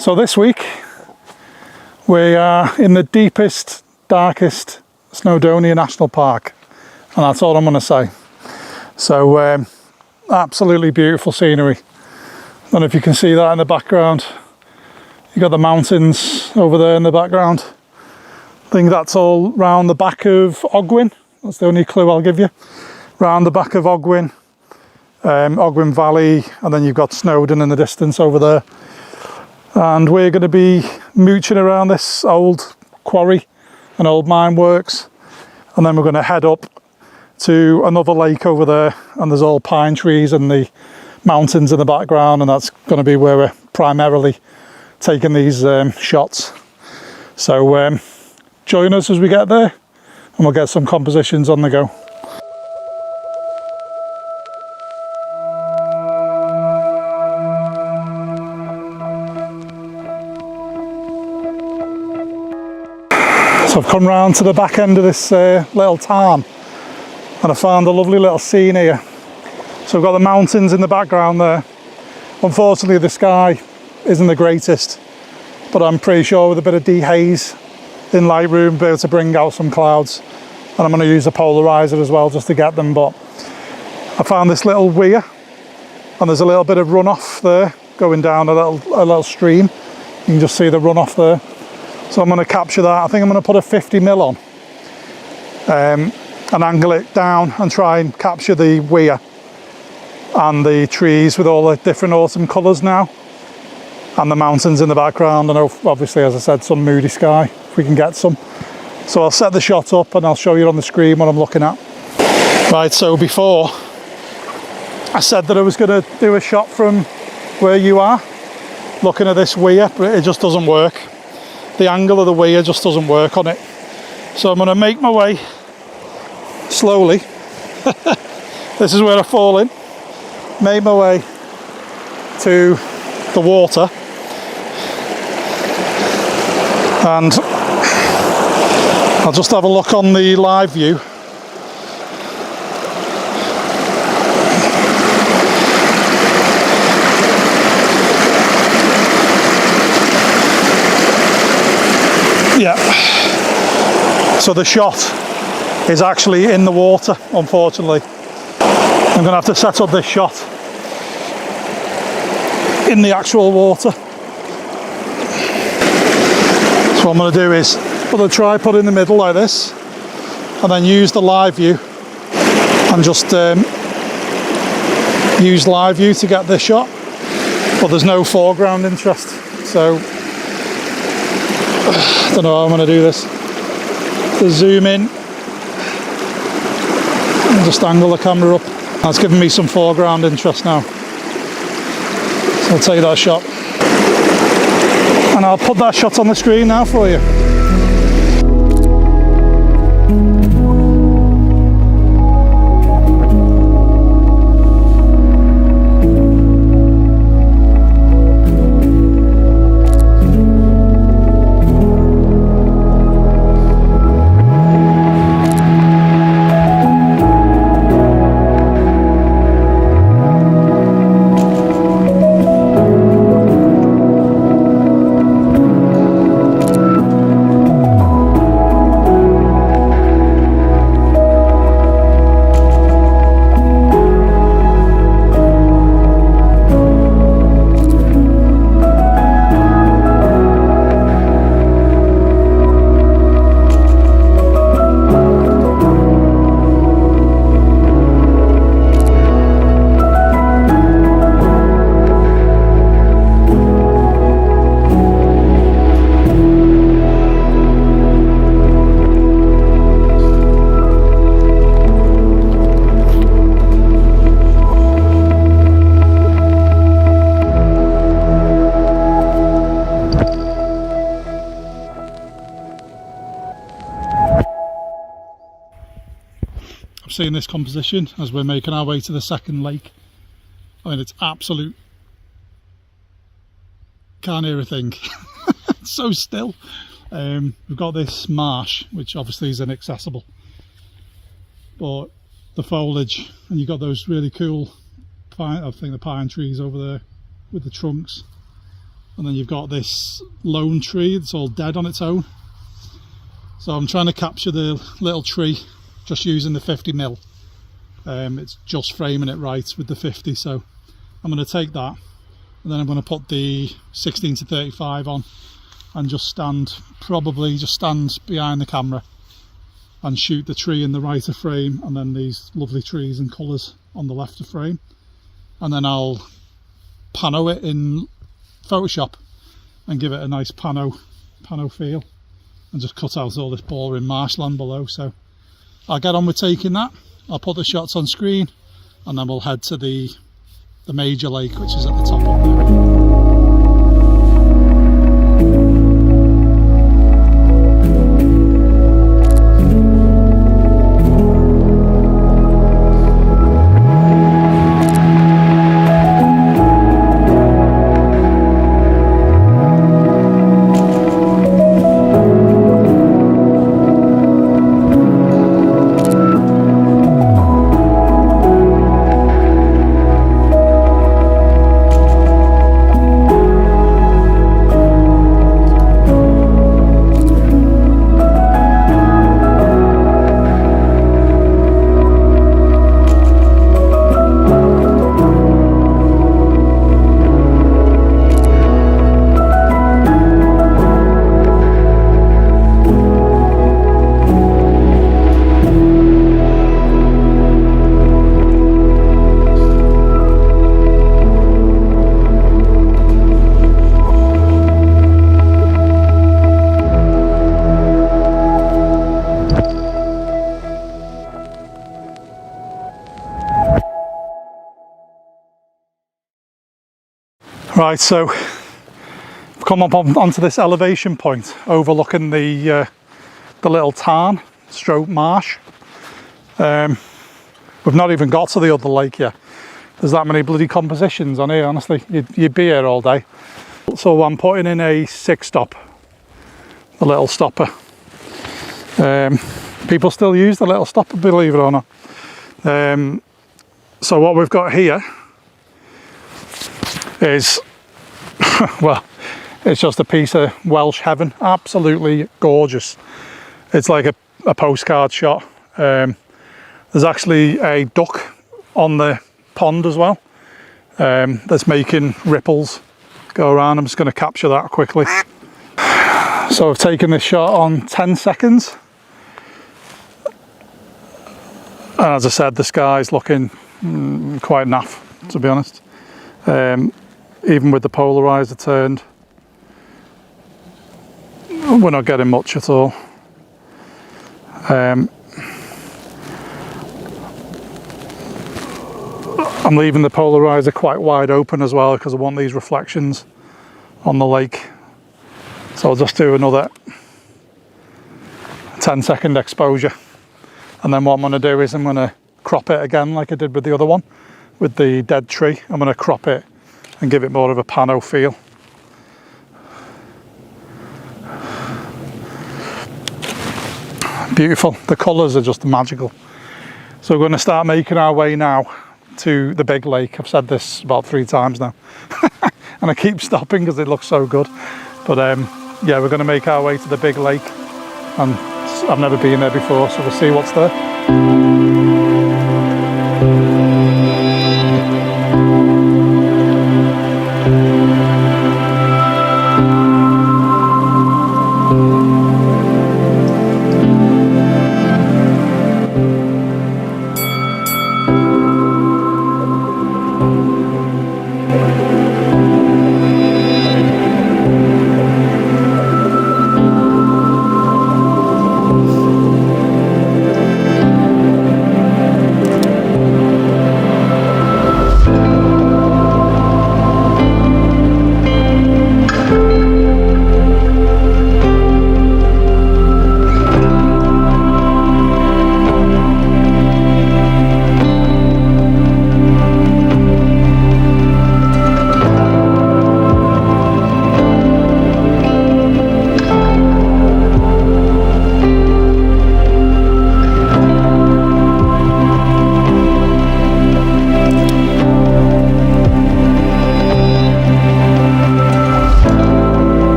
So this week we are in the deepest, darkest Snowdonia National Park, and that's all I'm going to say. So absolutely beautiful scenery. I don't know if you can see that in the background. You've got the mountains over there in the background. I think that's all round the back of Ogwyn. That's the only clue I'll give you. Round the back of Ogwyn, Ogwyn Valley, and then you've got Snowdon in the distance over there. And we're going to be mooching around this old quarry and old mine works, and then we're going to head up to another lake over there, and there's all pine trees and the mountains in the background, and that's going to be where we're primarily taking these shots. So join us as we get there and we'll get some compositions on the go. So I've come round to the back end of this little tarn, and I found a lovely little scene here. So we've got the mountains in the background there. Unfortunately the sky isn't the greatest, but I'm pretty sure with a bit of dehaze in Lightroom we'll be able to bring out some clouds, and I'm going to use a polarizer as well just to get them. But I found this little weir, and there's a little bit of runoff there going down a little stream. You can just see the runoff there. So I'm going to capture that. I think I'm going to put a 50mm on and angle it down and try and capture the weir and the trees with all the different autumn colours now, and the mountains in the background, and obviously, as I said, some moody sky if we can get some. So I'll set the shot up and I'll show you on the screen what I'm looking at. Right, so before I said that I was going to do a shot from where you are looking at this weir, but it just doesn't work. The angle of the weir just doesn't work on it. So I'm going to make my way slowly. This is where I fall in. Make my way to the water, and I'll just have a look on the live view. Yeah, so the shot is actually in the water, unfortunately. I'm going to have to set up this shot in the actual water. So what I'm going to do is put a tripod in the middle like this, and then use the live view, and just use live view to get this shot. but there's no foreground interest, so I don't know how I'm going to do this. To zoom in and just angle the camera up. That's giving me some foreground interest now, so I'll take that shot and I'll put that shot on the screen now for you. Seeing this composition as we're making our way to the second lake. I mean, it's absolute, can't hear a thing. It's so still. We've got this marsh, which obviously is inaccessible, but the foliage, and you've got those really cool pine, I think the pine trees over there with the trunks, and then you've got this lone tree that's all dead on its own. So I'm trying to capture the little tree just using the 50mm. It's just framing it right with the 50, so I'm going to take that and then I'm going to put the 16-35 on and just stand behind the camera and shoot the tree in the right of frame, and then these lovely trees and colours on the left of frame, and then I'll pano it in Photoshop and give it a nice pano feel, and just cut out all this boring marshland below. So I'll get on with taking that, I'll put the shots on screen, and then we'll head to the major lake, which is at the top up there. Right, so I've come up onto this elevation point overlooking the little tarn stroke marsh. We've not even got to the other lake yet. There's that many bloody compositions on here, honestly. You'd be here all day. So I'm putting in a 6-stop, a little stopper. People still use the little stopper, believe it or not. So what we've got here is, well, it's just a piece of Welsh heaven. Absolutely gorgeous. It's like a postcard shot. There's actually a duck on the pond as well, that's making ripples go around. I'm just going to capture that quickly. So I've taken this shot on 10 seconds. And as I said, the sky's looking quite naff, to be honest. even with the polarizer turned, we're not getting much at all. I'm leaving the polarizer quite wide open as well because I want these reflections on the lake. So I'll just do another 10-second exposure, and then what I'm going to do is I'm going to crop it again like I did with the other one with the dead tree. I'm going to crop it and give it more of a pano feel. Beautiful, the colours are just magical. So we're going to start making our way now to the big lake. I've said this about 3 times now and I keep stopping because it looks so good, but yeah, we're going to make our way to the big lake, and I've never been there before, so we'll see what's there.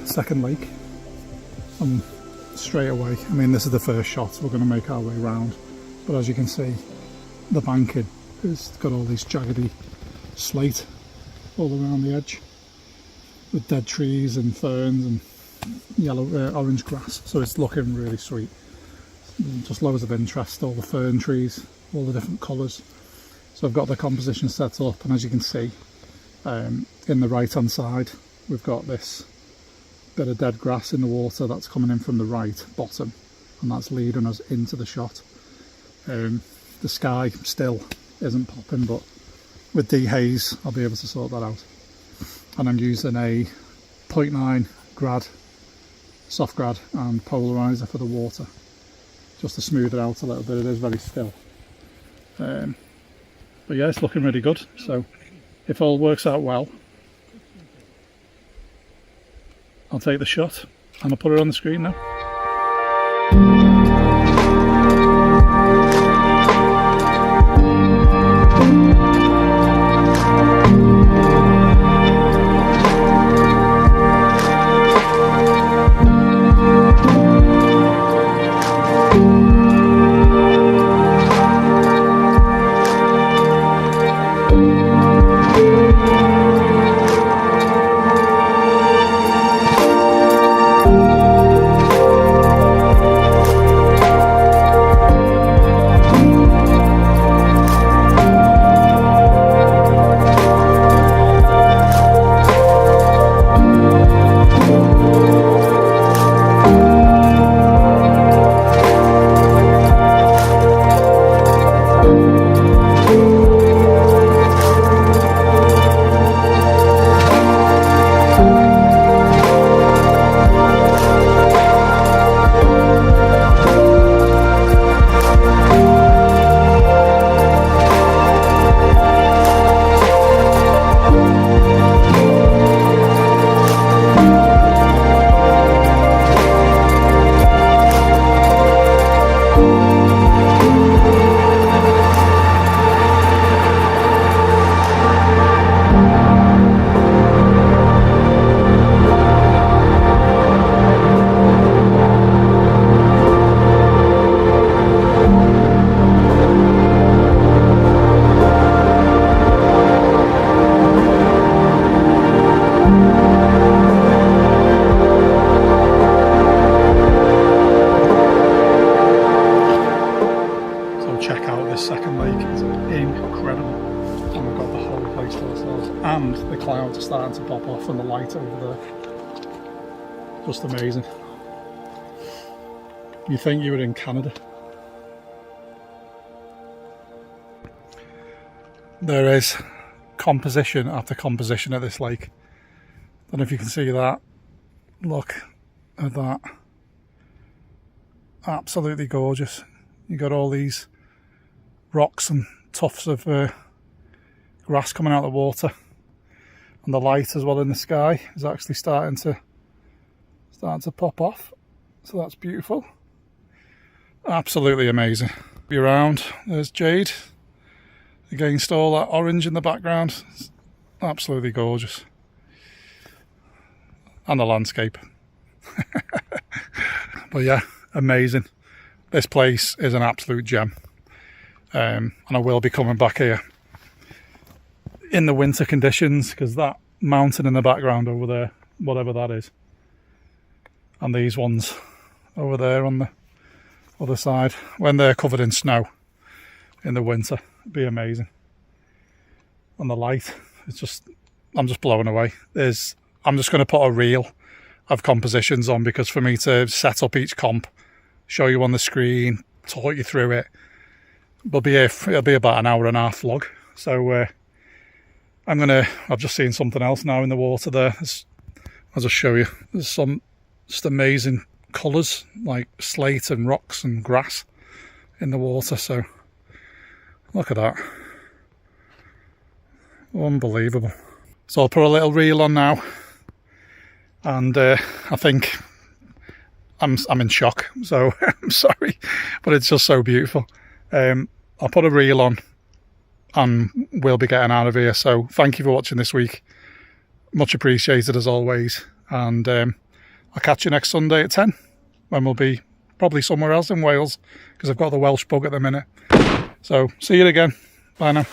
Second lake, and straight away, I mean, this is the first shot, so we're going to make our way round, but as you can see, the banking has got all these jaggedy slate all around the edge with dead trees and ferns and yellow orange grass, so it's looking really sweet. Just loads of interest, all the fern trees, all the different colours. So I've got the composition set up, and as you can see, in the right hand side we've got this bit of dead grass in the water that's coming in from the right bottom, and that's leading us into the shot. The sky still isn't popping, but with dehaze I'll be able to sort that out. And I'm using a 0.9 grad, soft grad and polarizer for the water, just to smooth it out a little bit. It is very still, but yeah, it's looking really good. So if all works out well, I'll take the shot and I'll put it on the screen now. check out this second lake. It's incredible. And we've got the whole place to ourselves. And the clouds are starting to pop off and the light over there. Just amazing. You think you were in Canada. There is composition after composition at this lake. Don't know if you can see that. Look at that. Absolutely gorgeous. You got all these rocks and tufts of grass coming out of the water, and the light as well in the sky is actually starting to pop off. So that's beautiful. Absolutely amazing. Be around. There's Jade against all that orange in the background. It's absolutely gorgeous. And the landscape. But yeah, amazing. This place is an absolute gem. And I will be coming back here in the winter conditions, because that mountain in the background over there, whatever that is, and these ones over there on the other side, when they're covered in snow in the winter, it'd be amazing. And the light, it's just, I'm just blown away. I'm just going to put a reel of compositions on, because for me to set up each comp, show you on the screen, talk you through it, it'll be about an hour and a half vlog. So I've just seen something else now in the water there. I'll just show you. There's some just amazing colours, like slate and rocks and grass in the water. So look at that. Unbelievable. So I'll put a little reel on now. And I think I'm in shock. So I'm sorry, but it's just so beautiful. I'll put a reel on and we'll be getting out of here. So thank you for watching this week. Much appreciated as always. And I'll catch you next Sunday at 10 when we'll be probably somewhere else in Wales, because I've got the Welsh bug at the minute. So see you again. Bye now.